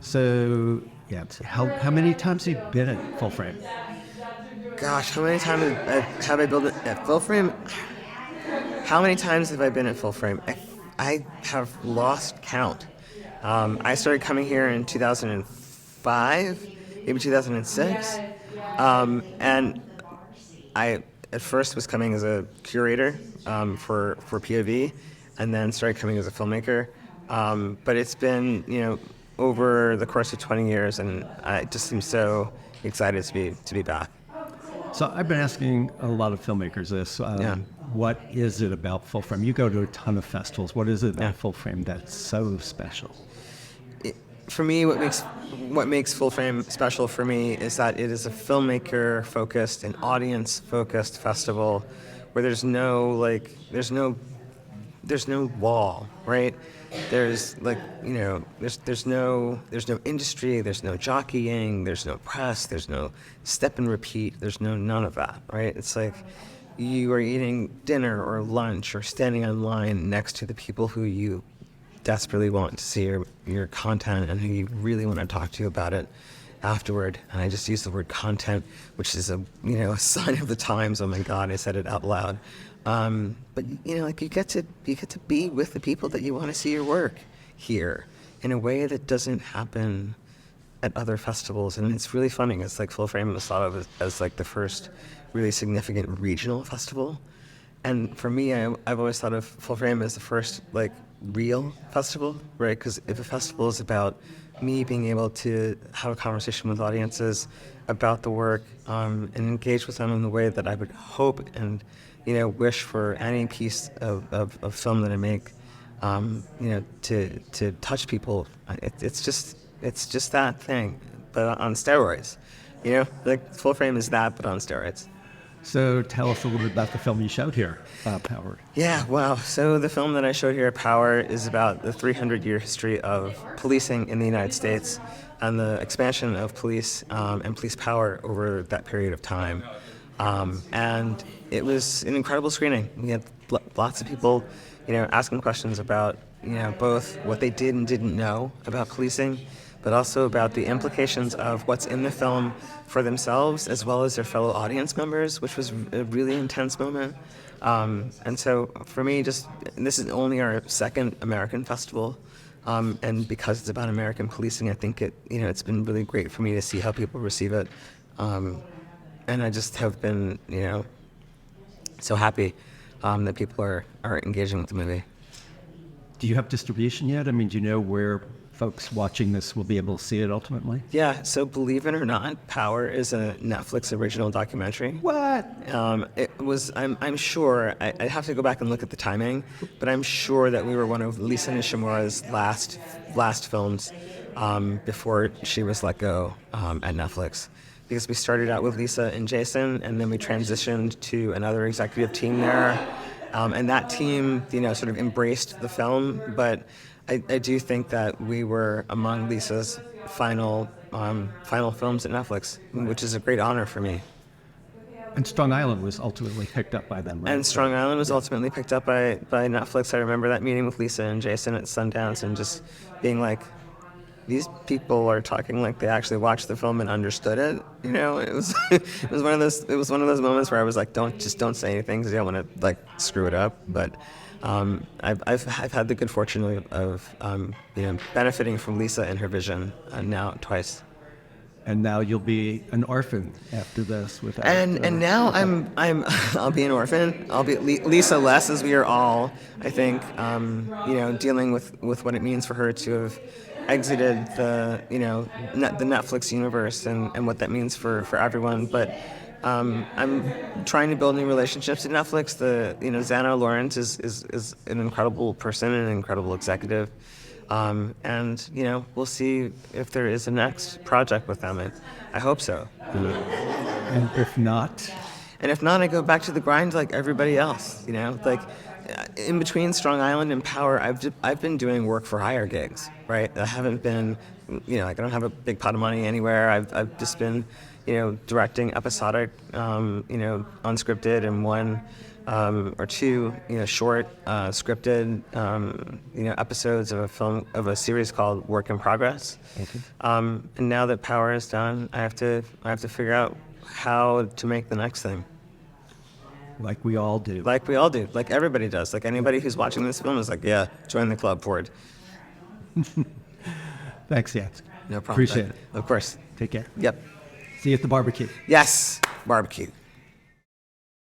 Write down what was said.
So, yeah, how many times have you been at Full Frame? Gosh, how many times have I built it at full frame? How many times have I been at full frame? I have lost count. I started coming here in 2005, maybe 2006. And I at first was coming as a curator for POV, and then started coming as a filmmaker. But it's been over the course of 20 years, and I just seem so excited to be back. So I've been asking a lot of filmmakers this. Yeah, What is it about Full Frame? You go to a ton of festivals. What is it yeah. about Full Frame that's so special? For me, what makes Full Frame special for me is that it is a filmmaker focused and audience focused festival where there's no wall, right? There's there's no industry, there's no jockeying, there's no press, there's no step and repeat, there's none of that, right? It's like you are eating dinner or lunch or standing in line next to the people who you desperately want to see your content and who you really want to talk to about it afterward. And I just use the word content, which is a sign of the times. Oh my God, I said it out loud. But like you get to be with the people that you want to see your work here in a way that doesn't happen at other festivals. And it's really funny. It's like Full Frame was thought of as like the first really significant regional festival. And for me, I've always thought of Full Frame as the first like real festival, right? Because if a festival is about me being able to have a conversation with audiences about the work and engage with them in the way that I would hope and wish for any piece of film that I make, to touch people. It's just that thing, but on steroids. Like Full Frame is that, but on steroids. So tell us a little bit about the film you showed here, Howard. Yeah, wow. So the film that I showed here at Power is about the 300-year history of policing in the United States and the expansion of police and police power over that period of time. And it was an incredible screening. We had lots of people, asking questions about, both what they did and didn't know about policing, but also about the implications of what's in the film for themselves as well as their fellow audience members, which was a really intense moment. And so for me, this is only our second American festival. And because it's about American policing, I think it's been really great for me to see how people receive it. And I just have been, so happy that people are engaging with the movie. Do you have distribution yet? I mean, do you know where folks watching this will be able to see it ultimately? Yeah, so believe it or not, Power is a Netflix original documentary. What? It was. I'm sure. I have to go back and look at the timing, but I'm sure that we were one of Lisa Nishimura's last films before she was let go at Netflix. Because we started out with Lisa and Jason, and then we transitioned to another executive team there, and that team, sort of embraced the film, but. I do think that we were among Lisa's final films at Netflix, which is a great honor for me. And Strong Island was ultimately picked up by them, right? And Strong Island was ultimately picked up by Netflix. I remember that meeting with Lisa and Jason at Sundance and just being like, these people are talking like they actually watched the film and understood it. It was it was one of those moments where I was like, don't say anything because you don't want to like screw it up. But I've had the good fortune of benefiting from Lisa and her vision now twice. And now you'll be an orphan after this. And now I'll be an orphan. I'll be Lisa less, as we are all. I think dealing with what it means for her to have exited the the Netflix universe and what that means for everyone. But I'm trying to build new relationships at Netflix. Xana Lawrence is an incredible person and an incredible executive. And we'll see if there is a next project with them. I hope so. And if not? And if not, I go back to the grind like everybody else. Like in between Strong Island and Power, I've been doing work for hire gigs, right? I haven't been, like I don't have a big pot of money anywhere. I've just been, directing episodic, unscripted and one or two, short scripted, episodes of a film of a series called Work in Progress. And now that Power is done, I have to figure out how to make the next thing. Like we all do. Like we all do. Like everybody does. Like anybody who's watching this film is like, yeah, join the club, Ford. Thanks, Yance. No problem. Appreciate it. Of course. Take care. Yep. See you at the barbecue. Yes. Barbecue.